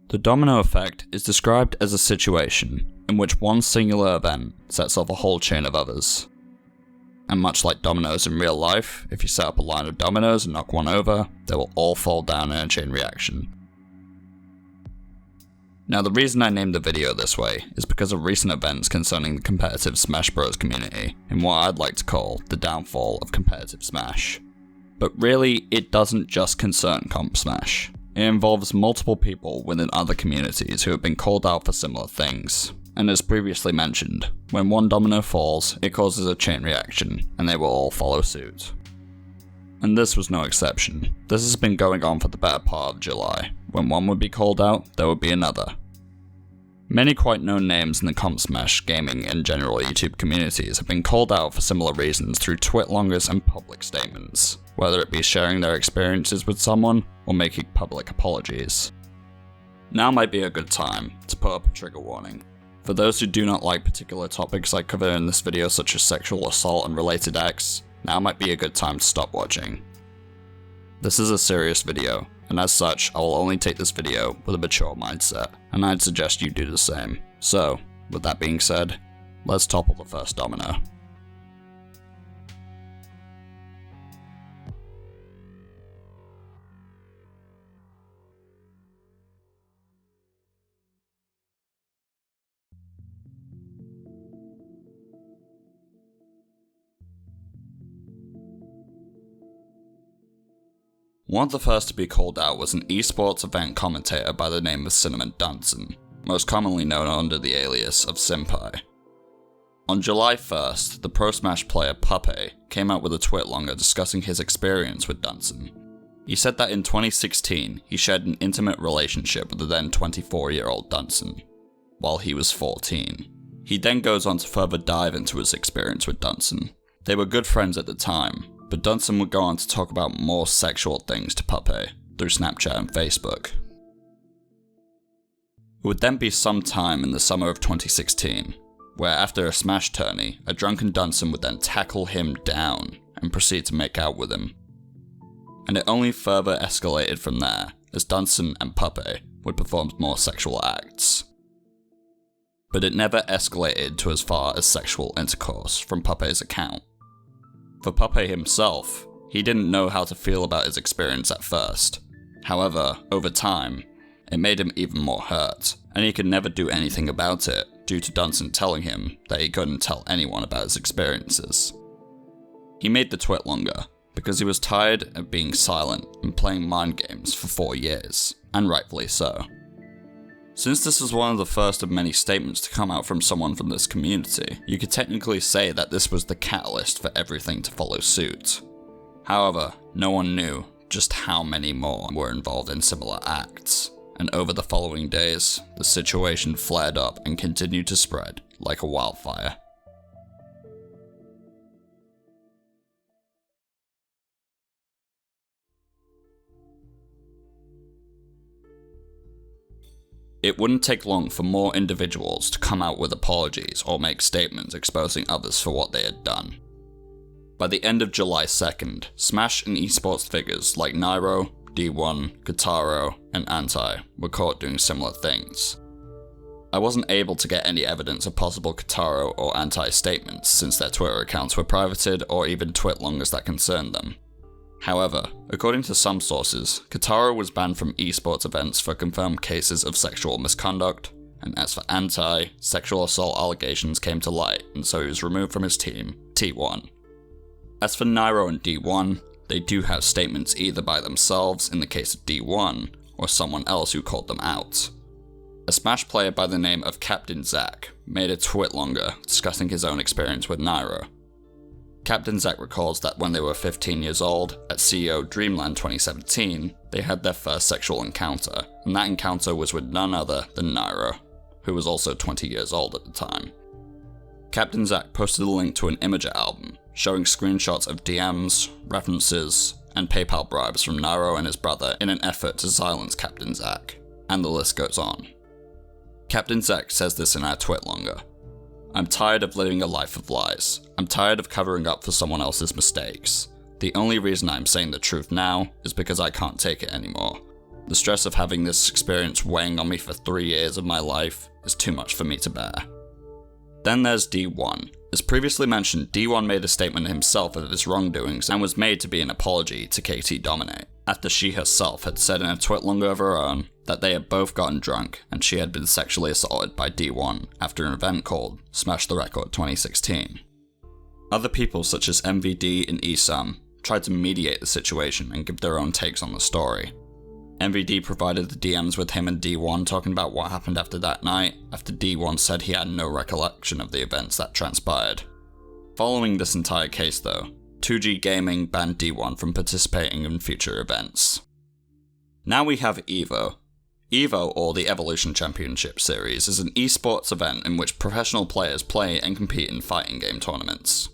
The domino effect is described as a situation in which one singular event sets off a whole chain of others. And much like dominoes in real life, if you set up a line of dominoes and knock one over, they will all fall down in a chain reaction. Now, the reason I named the video this way is because of recent events concerning the competitive Smash Bros community in what I'd like to call the downfall of competitive Smash. But really, it doesn't just concern Comp Smash. It involves multiple people within other communities who have been called out for similar things. And as previously mentioned, when one domino falls, it causes a chain reaction, and they will all follow suit. And this was no exception. This has been going on for the better part of July. When one would be called out, there would be another. Many quite known names in the Comp Smash gaming and general YouTube communities have been called out for similar reasons through twitlongers and public statements, whether it be sharing their experiences with someone or making public apologies. Now might be a good time to put up a trigger warning. For those who do not like particular topics I cover in this video, such as sexual assault and related acts, now might be a good time to stop watching. This is a serious video, and as such, I will only take this video with a mature mindset, and I'd suggest you do the same. So, with that being said, let's topple the first domino. One of the first to be called out was an esports event commentator by the name of Cinnamon Dunson, most commonly known under the alias of Cinnpie. On July 1st, the Pro Smash player Puppy came out with a twitlonger discussing his experience with Dunson. He said that in 2016, he shared an intimate relationship with the then 24-year-old Dunson, while he was 14. He then goes on to further dive into his experience with Dunson. They were good friends at the time, but Dunson would go on to talk about more sexual things to Puppy through Snapchat and Facebook. It would then be some time in the summer of 2016, where after a Smash tourney, a drunken Dunson would then tackle him down and proceed to make out with him. And it only further escalated from there, as Dunson and Puppy would perform more sexual acts. But it never escalated to as far as sexual intercourse from Puppy's account. For Puppy himself, he didn't know how to feel about his experience at first. However, over time, it made him even more hurt, and he could never do anything about it due to Dunson telling him that he couldn't tell anyone about his experiences. He made the twitlonger because he was tired of being silent and playing mind games for 4 years, and rightfully so. Since this is one of the first of many statements to come out from someone from this community, you could technically say that this was the catalyst for everything to follow suit. However, no one knew just how many more were involved in similar acts, and over the following days, the situation flared up and continued to spread like a wildfire. It wouldn't take long for more individuals to come out with apologies or make statements exposing others for what they had done. By the end of July 2nd, Smash and esports figures like Nairo, D1, Keitaro, and Anti were caught doing similar things. I wasn't able to get any evidence of possible Keitaro or Anti statements since their Twitter accounts were privated or even twitlongers that concerned them. However, according to some sources, Keitaro was banned from esports events for confirmed cases of sexual misconduct, and as for Anti, sexual assault allegations came to light, and so he was removed from his team, T1. As for Nairo and D1, they do have statements either by themselves in the case of D1, or someone else who called them out. A Smash player by the name of Captain Zack made a twitlonger discussing his own experience with Nairo. Captain Zack recalls that when they were 15 years old, at CEO Dreamland 2017, they had their first sexual encounter, and that encounter was with none other than Nairo, who was also 20 years old at the time. Captain Zack posted a link to an Imager album, showing screenshots of DMs, references, and PayPal bribes from Nairo and his brother in an effort to silence Captain Zack, and the list goes on. Captain Zack says this in our twitlonger. I'm tired of living a life of lies. I'm tired of covering up for someone else's mistakes. The only reason I'm saying the truth now is because I can't take it anymore. The stress of having this experience weighing on me for 3 years of my life is too much for me to bear. Then there's D1. As previously mentioned, D1 made a statement himself of his wrongdoings and was made to be an apology to Katie Domino, after she herself had said in a tweet longer of her own that they had both gotten drunk and she had been sexually assaulted by D1 after an event called Smash the Record 2016. Other people such as MVD and Esam tried to mediate the situation and give their own takes on the story. MVD provided the DMs with him and D1 talking about what happened after that night, after D1 said he had no recollection of the events that transpired. Following this entire case though, 2G Gaming banned D1 from participating in future events. Now we have EVO. EVO, or the Evolution Championship Series, is an esports event in which professional players play and compete in fighting game tournaments.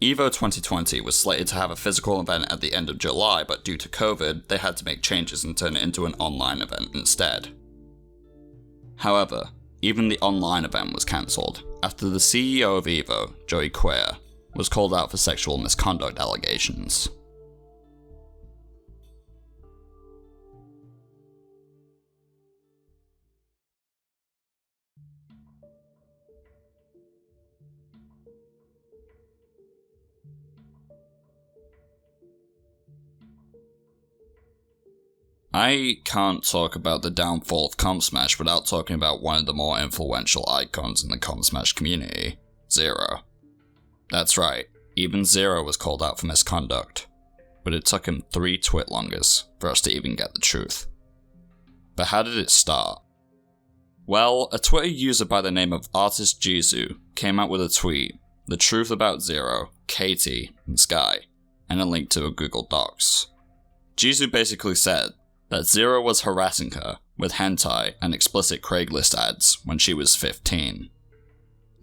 EVO 2020 was slated to have a physical event at the end of July, but due to COVID, they had to make changes and turn it into an online event instead. However, even the online event was cancelled after the CEO of EVO, Joey Queer, was called out for sexual misconduct allegations. I can't talk about the downfall of Comp Smash without talking about one of the more influential icons in the Comp Smash community, Zero. That's right, even Zero was called out for misconduct, but it took him 3 twit longers for us to even get the truth. But how did it start? Well, a Twitter user by the name of Artist Jizu came out with a tweet, the truth about Zero, Katie, and Sky, and a link to a Google Docs. Jizu basically said that Zero was harassing her with hentai and explicit Craigslist ads when she was 15.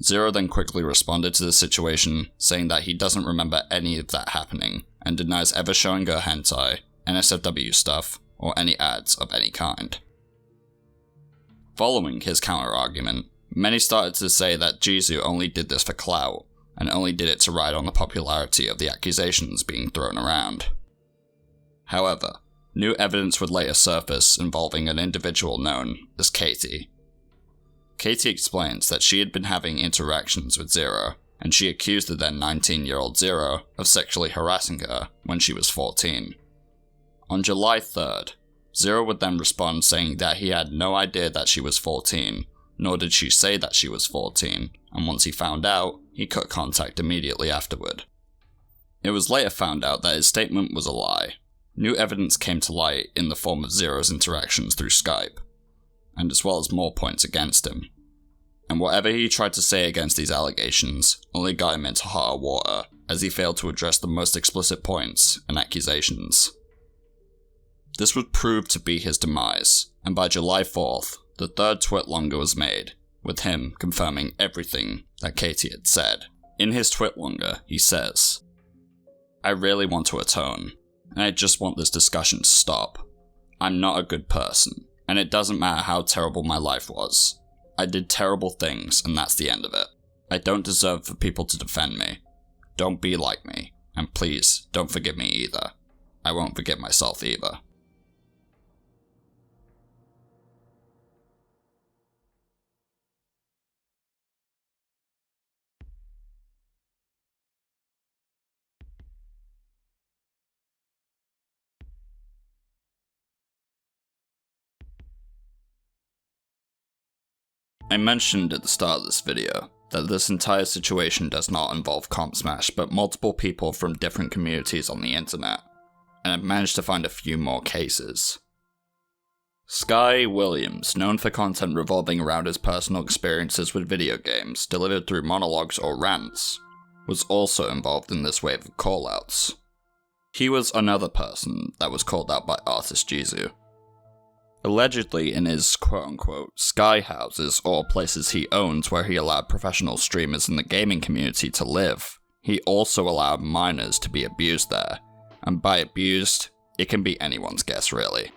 Zero then quickly responded to the situation, saying that he doesn't remember any of that happening, and denies ever showing her hentai, NSFW stuff, or any ads of any kind. Following his counter-argument, many started to say that Jizu only did this for clout, and only did it to ride on the popularity of the accusations being thrown around. However, new evidence would later surface involving an individual known as Katie. Katie explains that she had been having interactions with Zero, and she accused the then 19-year-old Zero of sexually harassing her when she was 14. On July 3rd, Zero would then respond saying that he had no idea that she was 14, nor did she say that she was 14, and once he found out, he cut contact immediately afterward. It was later found out that his statement was a lie. New evidence came to light in the form of Zero's interactions through Skype, and as well as more points against him. And whatever he tried to say against these allegations only got him into hotter water, as he failed to address the most explicit points and accusations. This would prove to be his demise, and by July 4th, the 3rd twit longer was made, with him confirming everything that Katie had said. In his twit longer, he says, "I really want to atone, and I just want this discussion to stop. I'm not a good person, and it doesn't matter how terrible my life was. I did terrible things, and that's the end of it. I don't deserve for people to defend me. Don't be like me, and please, don't forgive me either. I won't forgive myself either." I mentioned at the start of this video that this entire situation does not involve Comp Smash, but multiple people from different communities on the internet, and I've managed to find a few more cases. Sky Williams, known for content revolving around his personal experiences with video games, delivered through monologues or rants, was also involved in this wave of callouts. He was another person that was called out by Artist Jizu. Allegedly in his quote-unquote sky houses, or places he owns where he allowed professional streamers in the gaming community to live, he also allowed minors to be abused there, and by abused, it can be anyone's guess really.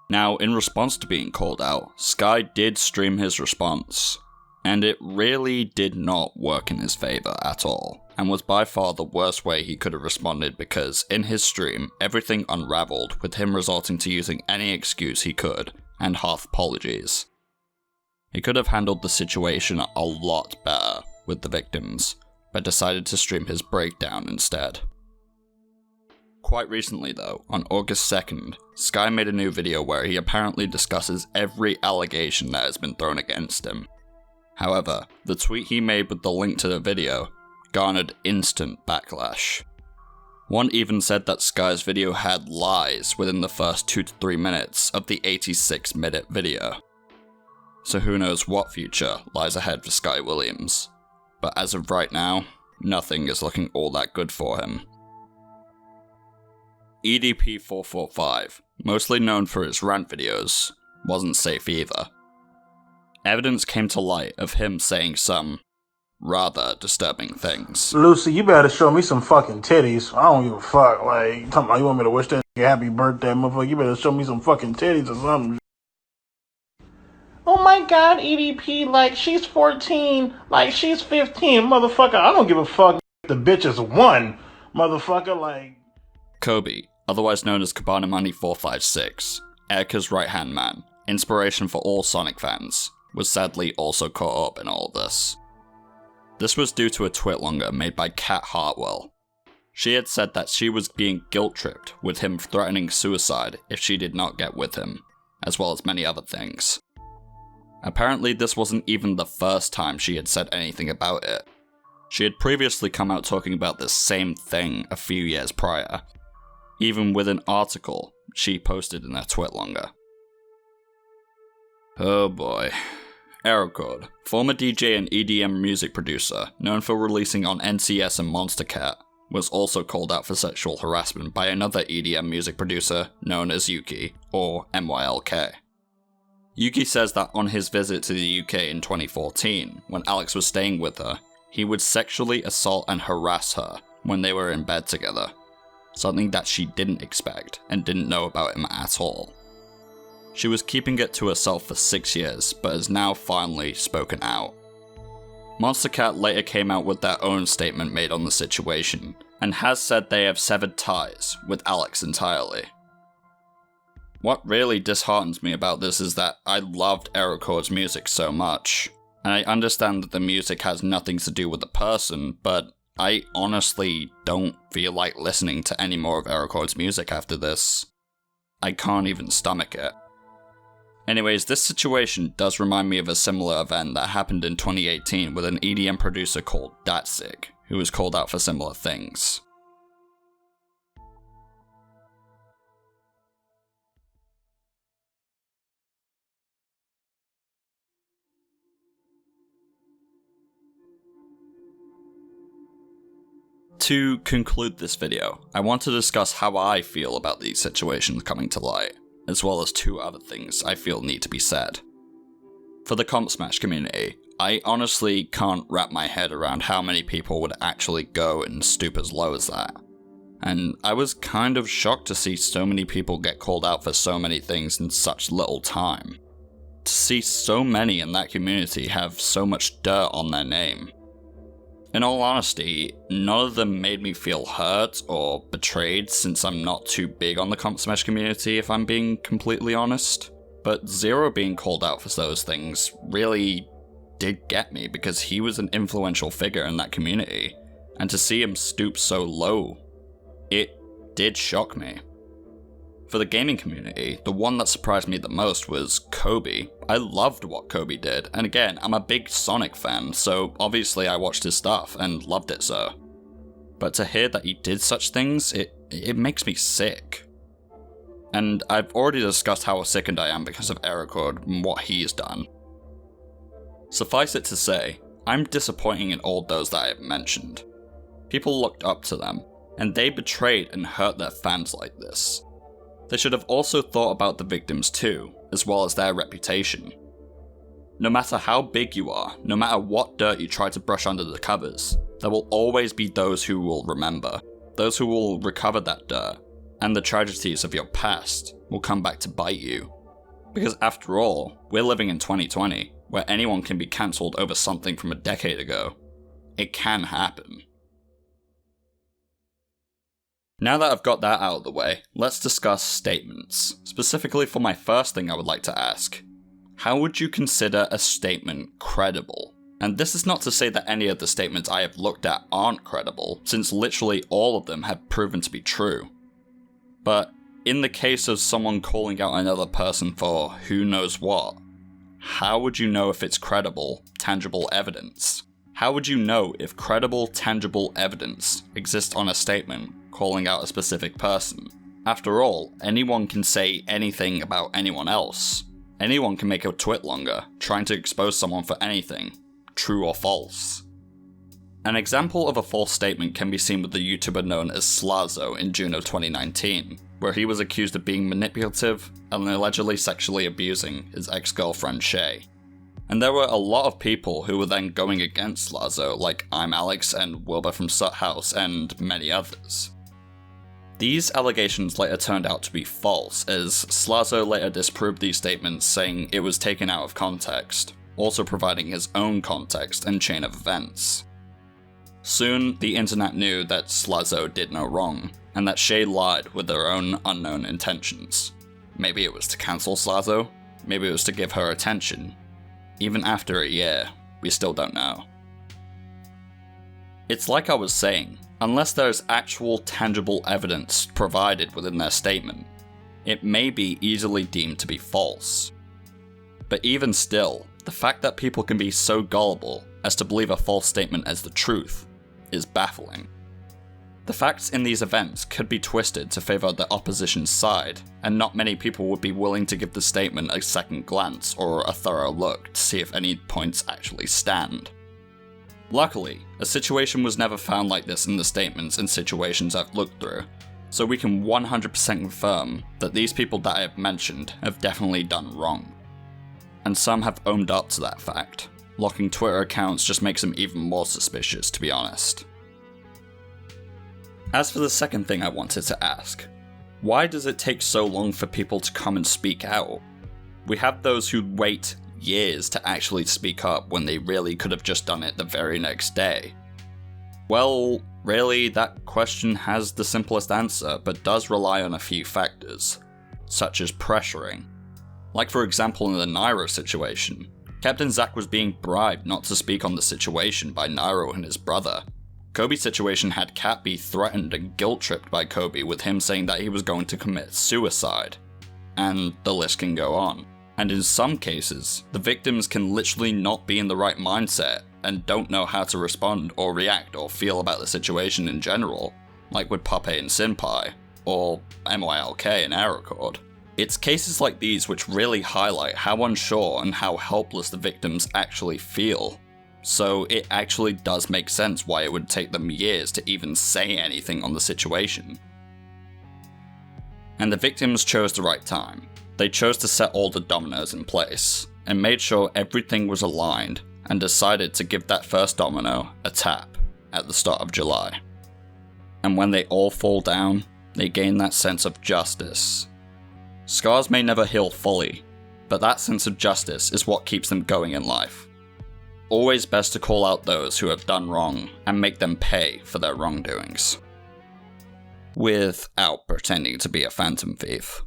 Now, in response to being called out, Sky did stream his response, And it really did not work in his favour at all, and was by far the worst way he could have responded because in his stream, everything unravelled with him resorting to using any excuse he could, and half apologies. He could have handled the situation a lot better with the victims, but decided to stream his breakdown instead. Quite recently though, on August 2nd, Sky made a new video where he apparently discusses every allegation that has been thrown against him. However, the tweet he made with the link to the video garnered instant backlash. One even said that Sky's video had lies within the first 2 to 3 minutes of the 86-minute video. So who knows what future lies ahead for Sky Williams. But as of right now, nothing is looking all that good for him. EDP445, mostly known for his rant videos, wasn't safe either. Evidence came to light of him saying some rather disturbing things. Lucy, you better show me some fucking titties. I don't give a fuck. Like, you talking about you want me to wish that nigga happy birthday, motherfucker? You better show me some fucking titties or something. Oh my god, EDP, like, she's 14, like, she's 15, motherfucker. I don't give a fuck if the bitch is 1, motherfucker, like. Kobe, otherwise known as Cabana Money 456, Erica's right-hand man, inspiration for all Sonic fans, was sadly also caught up in all of this. This was due to a twitlonger made by Kat Hartwell. She had said that she was being guilt-tripped with him threatening suicide if she did not get with him, as well as many other things. Apparently this wasn't even the first time she had said anything about it. She had previously come out talking about this same thing a few years prior, even with an article she posted in her twitlonger. Oh boy. Aerocord, former DJ and EDM music producer, known for releasing on NCS and Monster Cat, was also called out for sexual harassment by another EDM music producer known as Yuki, or MYLK. Yuki says that on his visit to the UK in 2014, when Alex was staying with her, he would sexually assault and harass her when they were in bed together, something that she didn't expect and didn't know about him at all. She was keeping it to herself for 6 years, but has now finally spoken out. Monster Cat later came out with their own statement made on the situation, and has said they have severed ties with Alex entirely. What really disheartens me about this is that I loved Aerocord's music so much, and I understand that the music has nothing to do with the person, but I honestly don't feel like listening to any more of Aerocord's music after this. I can't even stomach it. Anyways, this situation does remind me of a similar event that happened in 2018 with an EDM producer called Datzig, who was called out for similar things. To conclude this video, I want to discuss how I feel about these situations coming to light, as well as 2 other things I feel need to be said. For the Comp Smash community, I honestly can't wrap my head around how many people would actually go and stoop as low as that. And I was kind of shocked to see so many people get called out for so many things in such little time. To see so many in that community have so much dirt on their name. In all honesty, none of them made me feel hurt or betrayed since I'm not too big on the Comp Smash community if I'm being completely honest. But Zero being called out for those things really did get me because he was an influential figure in that community, and to see him stoop so low, it did shock me. For the gaming community, the one that surprised me the most was Kobe. I loved what Kobe did, and again, I'm a big Sonic fan, so obviously I watched his stuff and loved it so. But to hear that he did such things, it makes me sick. And I've already discussed how sickened I am because of Aerocord and what he's done. Suffice it to say, I'm disappointing in all those that I have mentioned. People looked up to them, and they betrayed and hurt their fans like this. They should have also thought about the victims too, as well as their reputation. No matter how big you are, no matter what dirt you try to brush under the covers, there will always be those who will remember, those who will recover that dirt, and the tragedies of your past will come back to bite you. Because after all, we're living in 2020, where anyone can be cancelled over something from a decade ago. It can happen. Now that I've got that out of the way, let's discuss statements. Specifically for my first thing I would like to ask, how would you consider a statement credible? And this is not to say that any of the statements I have looked at aren't credible, since literally all of them have proven to be true. But in the case of someone calling out another person for who knows what, how would you know if it's credible, tangible evidence? How would you know if credible, tangible evidence exists on a statement calling out a specific person? After all, anyone can say anything about anyone else. Anyone can make a tweet longer, trying to expose someone for anything, true or false. An example of a false statement can be seen with the YouTuber known as Slazo in June of 2019, where he was accused of being manipulative and allegedly sexually abusing his ex-girlfriend Shay. And there were a lot of people who were then going against Slazo, like I'm Alex and Wilbur from Sut House and many others. These allegations later turned out to be false, as Slazo later disproved these statements, saying it was taken out of context, also providing his own context and chain of events. Soon, the internet knew that Slazo did no wrong, and that Shay lied with her own unknown intentions. Maybe it was to cancel Slazo, maybe it was to give her attention. Even after a year, we still don't know. It's like I was saying, unless there's actual tangible evidence provided within their statement, it may be easily deemed to be false. But even still, the fact that people can be so gullible as to believe a false statement as the truth is baffling. The facts in these events could be twisted to favour the opposition's side, and not many people would be willing to give the statement a second glance or a thorough look to see if any points actually stand. Luckily, a situation was never found like this in the statements and situations I've looked through, so we can 100% confirm that these people that I have mentioned have definitely done wrong. And some have owned up to that fact. Locking Twitter accounts just makes them even more suspicious, to be honest. As for the second thing I wanted to ask, why does it take so long for people to come and speak out? We have those who wait years to actually speak up when they really could have just done it the very next day. Well, really, that question has the simplest answer, but does rely on a few factors, such as pressuring. Like for example in the Nairo situation, Captain Zack was being bribed not to speak on the situation by Nairo and his brother. Kobe's situation had Cat be threatened and guilt-tripped by Kobe with him saying that he was going to commit suicide. And the list can go on. And in some cases, the victims can literally not be in the right mindset and don't know how to respond or react or feel about the situation in general, like with Pape and Cinnpie, or MYLK and Aerocord. It's cases like these which really highlight how unsure and how helpless the victims actually feel. So it actually does make sense why it would take them years to even say anything on the situation. And the victims chose the right time. They chose to set all the dominoes in place, and made sure everything was aligned, and decided to give that first domino a tap at the start of July. And when they all fall down, they gain that sense of justice. Scars may never heal fully, but that sense of justice is what keeps them going in life. Always best to call out those who have done wrong and make them pay for their wrongdoings. Without pretending to be a phantom thief.